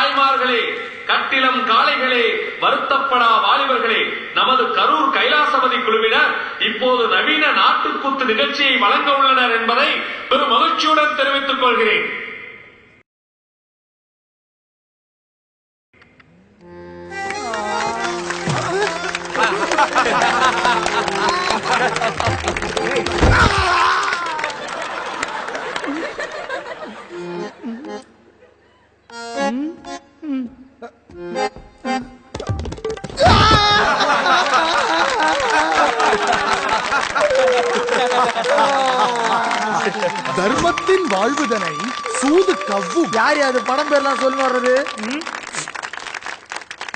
தாய்மார்களே, கட்டிலம் காளைகளே, வருத்தப்படா வாலிபர்களே, நமது கரூர் கைலாசபதி குழுவினர் இப்போது நவீன நாட்டுக்கூத்து நிகழ்ச்சியை வழங்க உள்ளனர் என்பதை பெரும் மகிழ்ச்சியுடன் தெரிவித்துக் கொள்கிறேன். தர்மத்தின் வாழ்வுதனை சூது கவ்வு. யார் அது? படம் பேர்லாம் சொல்லி வர்றது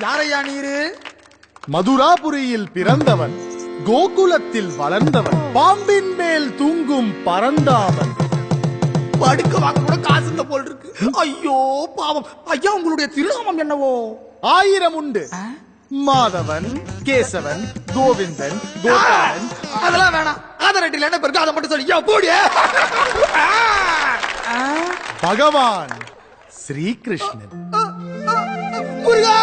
யாரையா நீரு? மதுராபுரியில் பிறந்தவன், கோகுலத்தில் வளர்ந்தவன், பாம்பின் மேல் தூங்கும் பரந்தாமன். படுக்க வாங்க கூட காசு போல் இருக்கு. ஐயோ பாவம். ஐயா, உங்களுடைய திருநாமம் என்னவோ? 1000 உண்டு. மாதவன், கேசவன், கோவிந்தன், கோபாலன். அதெல்லாம் வேணாம். ஆதரட்டில் என்ன பெருக்கு அதை மட்டும் சொல்லி போடிய. பகவான் ஸ்ரீகிருஷ்ணன். முருகா,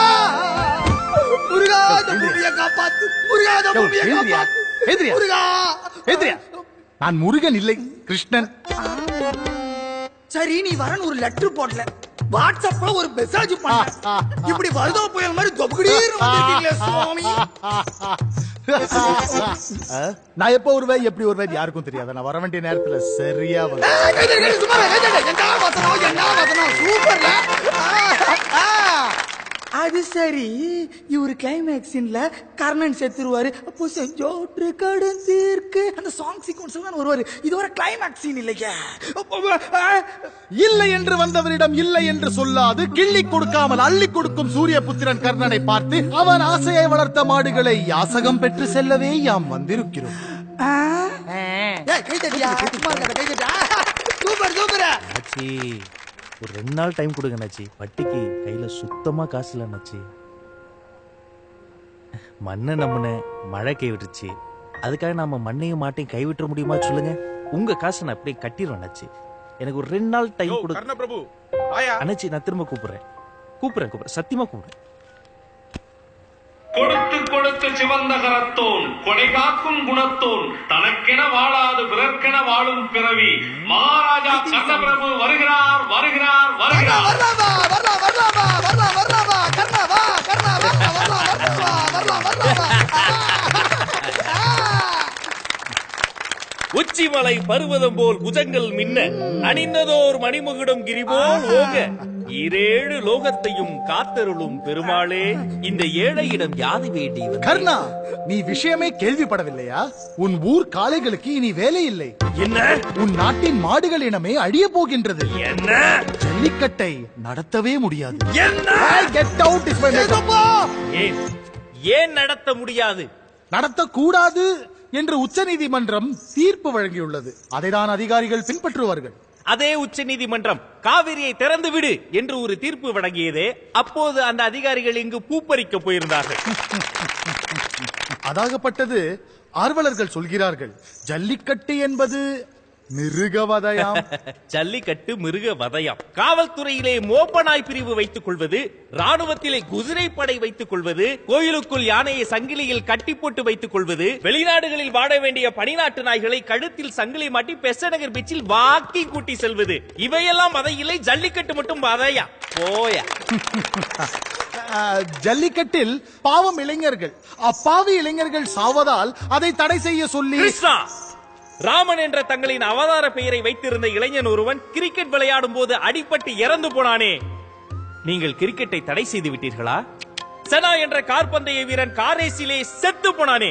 முருகா, இந்த பூமியை காப்பாத்து. முருகா, இந்த பூமியை காப்பாத்து. முருகா. நான் முருகன் இல்லை, கிருஷ்ணன். சரி, நீ வரன்னு ஒரு லெட்டர் போடல, வாட்ஸ்அப்ல ஒரு மெசேஜ் பண்ண. இப்படி வருதோ புயல் மாதிரி தொபுகடீர்னு வந்திருக்கீங்களே சுவாமி. நான் எப்ப வருவேன் எப்படி வருவேன் யாருக்கும் தெரியாது. நான் வர வேண்டிய நேரத்துல சரியா வந்து சூப்பர்ல. அது சரி, இவரு கிளைமேக்ஸ் சீன்ல கர்ணன் செத்துருவாரு. அப்போ செஞ்சோற்று கடன் தீர்க்கு அந்த சாங் சீக்வன்ஸ் தான் வருவாரு. இது ஒரு கிளைமேக்ஸ் சீன் இல்லையா? இல்லை என்று வந்தவரிடம் இல்லை என்று சொல்லாது கிள்ளி கொடுக்காமல் அள்ளி கொடுக்கும் சூரிய புத்திரன் கர்ணனை பார்த்து அவன் ஆசையை வளர்த்த மாடுகளை யாசகம் பெற்று செல்லவே யாம் வந்திருக்கிறோம். Super super. ஒரு 2 நாள் டைம் கொடுங்க அண்ணாச்சி. வட்டிக்கு கையில சுத்தமா காசு இல்ல அண்ணாச்சி. மண்ணை நம்பின மழை கைவிட்டுருச்சு. அதுக்காக நாம மண்ணையும் மாட்டையும் கைவிட்டுற முடியுமா சொல்லுங்க? உங்க காசை நான் அப்படியே கட்டிடுவேன் அண்ணாச்சி. எனக்கு ஒரு 2 நாள் டைம் கொடுங்க அண்ணாச்சி. நான் திரும்ப கூப்பிடுறேன். சத்தியமா கூப்பிடுறேன். கொடுத்து கொடுத்து சிவந்த கரத்தோன், கொடை காக்கும் குணத்தோன், தனக்கென வாழாது பிறர்க்கென வாழும் பிறவி மகாராஜா கர்ணபிரபு வருகிறார் வருகிறார் வருகிறார். உச்சிமலை பருவதம் போல் புஜங்கள் மின்ன, அணிந்ததோர் மணிமுகுடம் கிரிபோல் ஓங்க, 7 லோகத்தையும் காத்தருளும் பெருமாளே, இந்த ஏழையிடம் யாது வேண்டியவன். கர்ணா, நீ விஷயமே கேள்விப்படவில்லையா? உன் ஊர் காளைகளுக்கு இனி வேலை இல்லை. என்ன? உன் நாட்டின் மாடுகள் இனமே அழிய போகின்றது. என்ன? ஜல்லிக்கட்டை நடத்தவே முடியாது. என்ன? கெட் அவுட் இஸ் மை ஏன் நடத்த முடியாது? நடத்தக்கூடாது என்று உச்சநீதிமன்றம் தீர்ப்பு வழங்கியுள்ளது. அதைதான் அதிகாரிகள் பின்பற்றுவார்கள். அதே உச்ச நீதிமன்றம் காவிரியை திறந்து விடு என்று ஒரு தீர்ப்பு வழங்கியதே. அப்போது அந்த அதிகாரிகள் இங்கு பூப்பறிக்க போயிருந்தார்கள். அதாகப்பட்டது ஆர்வலர்கள் சொல்கிறார்கள், ஜல்லிக்கட்டு என்பது மிருகவதையாம். ஜல்லிக்கட்டு மிருக வதையாம். காவல்துறையிலே மோப்பனாய் பிரிவு வைத்துக் கொள்வது, ராணுவத்திலே குதிரைப்படை வைத்துக் கொள்வது, கோயிலுக்குள் யானையை சங்கிலியில் கட்டி போட்டு வைத்துக் கொள்வது, வெளிநாடுகளில் வாட வேண்டிய பனிநாட்டு நாய்களை கழுத்தில் சங்கிலி மாட்டி பெசநகர் பீச்சில் வாக்கி கூட்டி செல்வது, இவையெல்லாம் வதை இல்லை. ஜல்லிக்கட்டு மட்டும் வதையா போயா. ஜல்லிக்கட்டில் பாவம் இளைஞர்கள், அப்பாவி இளைஞர்கள் சாவதால் அதை தடை செய்ய சொல்லி கிருஷ்ணா, ராமன் என்ற தங்களின் அவதார பெயரை வைத்திருந்த இளைஞன் ஒருவன் கிரிக்கெட் விளையாடும் போது அடிபட்டு இறந்து போனானே, நீங்கள் கிரிக்கெட்டை தடை செய்து விட்டீர்களா? செனா என்ற கார்பந்தய வீரன் காரேசிலே செத்து போனானே,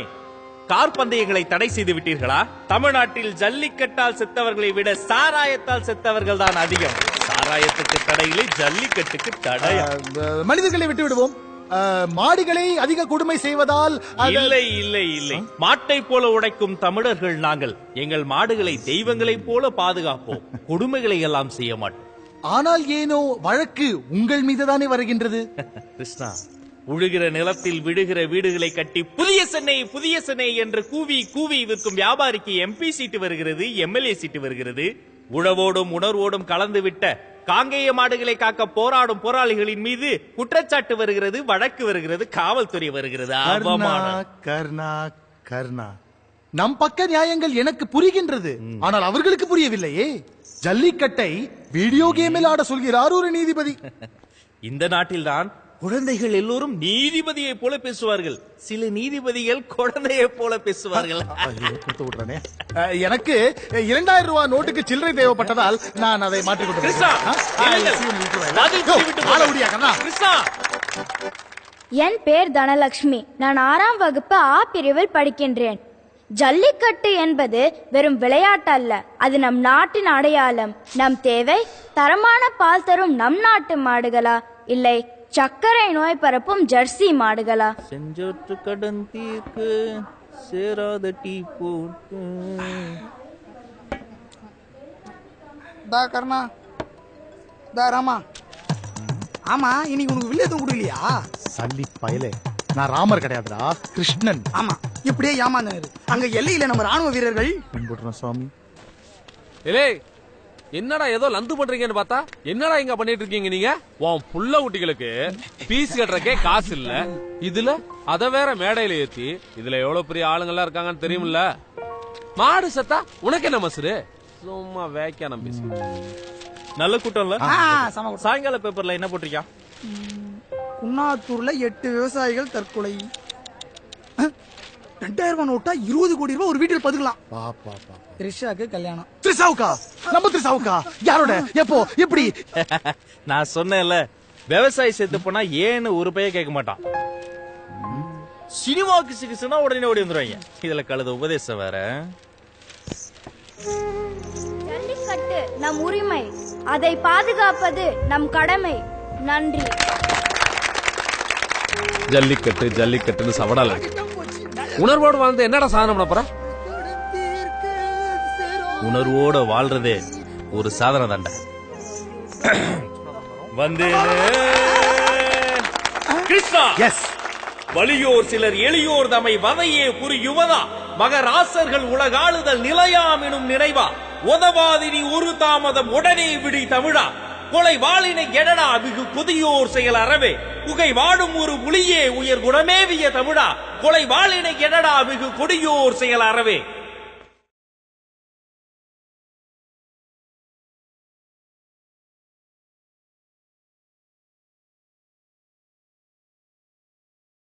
கார்பந்தயங்களை தடை செய்து விட்டீர்களா? தமிழ்நாட்டில் ஜல்லிக்கட்டால் செத்தவர்களை விட சாராயத்தால் செத்தவர்கள் தான் அதிகம். சாராயத்துக்கு தடையிலே, ஜல்லிக்கட்டுக்கு தடை. மனிதர்களை விட்டு விடுவோம். மாடுகளை அதிக கொடுமை செய்வதால் இல்லை இல்லை இல்லை. மாட்டை போல உடைக்கும் தமிழர்கள் நாங்கள். எங்கள் மாடுகளை தெய்வங்களைப் போல பாதுகாப்போம். கொடுமைகளை எல்லாம் செய்ய மாட்டோம். ஆனால் ஏனோ வழக்கு உங்கள் மீதுதானே வருகின்றது. கிருஷ்ணா, உழுகிற நிலத்தில் விடுகிற வீடுகளை கட்டி புதிய சென்னை என்று கூவி கூவி விற்கும் வியாபாரிக்கு MP சீட்டு வருகிறது, MLA சீட்டு வருகிறது. உழவோடும் உணர்வோடும் கலந்து விட்ட காங்கேய மாடுகளை காக்க போராடும் போராளிகளின் மீது குற்றச்சாட்டு வருகிறது, வழக்கு வருகிறது, காவல்துறை வருகிறது. கர்ணா அவமானம். கர்ணா கர்ணா நம் பக்க நியாயங்கள் எனக்கு புரிகின்றது, ஆனால் அவர்களுக்கு புரியவில்லையே. ஜல்லிக்கட்டை வீடியோ கேமில் ஆட சொல்கிறார் ஒரு நீதிபதி. இந்த நாட்டில்தான் குழந்தைகள் எல்லோரும் நீதிபதியை போல பேசுவார்கள். சில நீதிபதிகள் குழந்தையை போல பேசுவார்கள். ஐயோ, கொடுத்து விடுறானே. எனக்கு 2000 ரூபாய் நோட்டுக்கு சில்லறை தேவைப்பட்டதால் நான் அதை மாற்றிக் கிருஷ்ணா, இல்லைங்க. பதில் சொல்லிவிட்டு போங்க. கிருஷ்ணா, என் பேர் தனலட்சுமி. நான் 6ஆம் வகுப்பு ஆ பிரிவில் படிக்கின்றேன். ஜல்லிக்கட்டு என்பது வெறும் விளையாட்டு அல்ல, அது நம் நாட்டின் அடையாளம். நம் தேவை தரமான பால் தரும் நம் நாட்டு மாடுகளா, இல்லை சர்க்கரை நோய் பரப்பும் ஜெர்சி மாடுகளா? செஞ்சோற்று கடன் தீர்க்கு சேராத டீ போட்டு. தா கர்ணா, தா ராமா. ஆமா, இன்னைக்கு உனக்கு வில்லேதும் கொடுக்கலையா? சல்லி பயலே, நான் ராமர் கிடையாதுடா, கிருஷ்ணன். ஆமா, இப்படியே ஏமாந்தாரு. அங்க எல்லையில நம்ம ராணுவ வீரர்கள். கும்பிடுறேன் சுவாமி. ஏலே, என்னடா ஏதோ லந்து பண்றீங்கன்னு பார்த்தா என்னடா இங்க பண்ணிட்டு இருக்கீங்க நீங்க? உன் புள்ள குட்டிகளுக்கு பீஸ் கட்டுறக்கே காசு இல்ல, இதுல அத வேற மேடையில ஏத்தி, இதுல எவ்வளவு பெரிய ஆளுங்கெல்லாம் இருக்காங்கன்னு தெரியுமில்ல. மாடு சத்தா உனக்கு என்ன மசுரு? சும்மா வேக்கானம் பேசு. நல்ல கூட்டம்ல. சம கூட்டம். சாயங்கால பேப்பர்ல என்ன போட்டிருக்கான்? குன்னாத்தூர்ல 8 விவசாயிகள் தற்கொலை. 2000 ரூபாய் நோட்டா 20 கோடி ரூபாய் ஒரு வீட்டில் பதுக்கலாம். த்ரிஷாக்கு கல்யாணம். திரிசாவுக்கா? நம்ம திரிசாவுக்கா? யாரோட, எப்போ, எப்படி? நான் சொன்னேன்ல, விவசாயி செத்து போனா ஏன்னு ஒரு பைய கேட்க மாட்டான். சினிமாவுக்கு சிகிச்சைனா உடனே ஓடி வந்துருவாங்க. இதுல கழுத உபதேசம் வேற. ஜல்லிக்கட்டு நம் உரிமை, அதை பாதுகாப்பது நம் கடமை. நன்றி. ஜல்லிக்கட்டு ஜல்லிக்கட்டுன்னு சவடால உணர்வோடு வாழ்ந்து என்னடா சாதனை பண்ண போற? உணர்வோட வாழ்றதே ஒரு சாதனை தாண்டா. வந்து கிருஷ்ணா, எஸ். வலியோர் சிலர் எளியோர் தமை வதையே புரி யுவதா, மகராசர்கள் உலகாளுதல் நிலையாம் எனும் நினைவா, உதவாதினி ஒரு தாமதம் உடனே விடி தமிழா, கொலை வாளினை எடடா மிகு கொதியோர் செயல் அறவே, புகை வாடும் ஒரு புலியே உயர் குணமேவிய தமிழா, கொலை வாளினை எடடா மிகு கொடியோர் செயல் அறவே.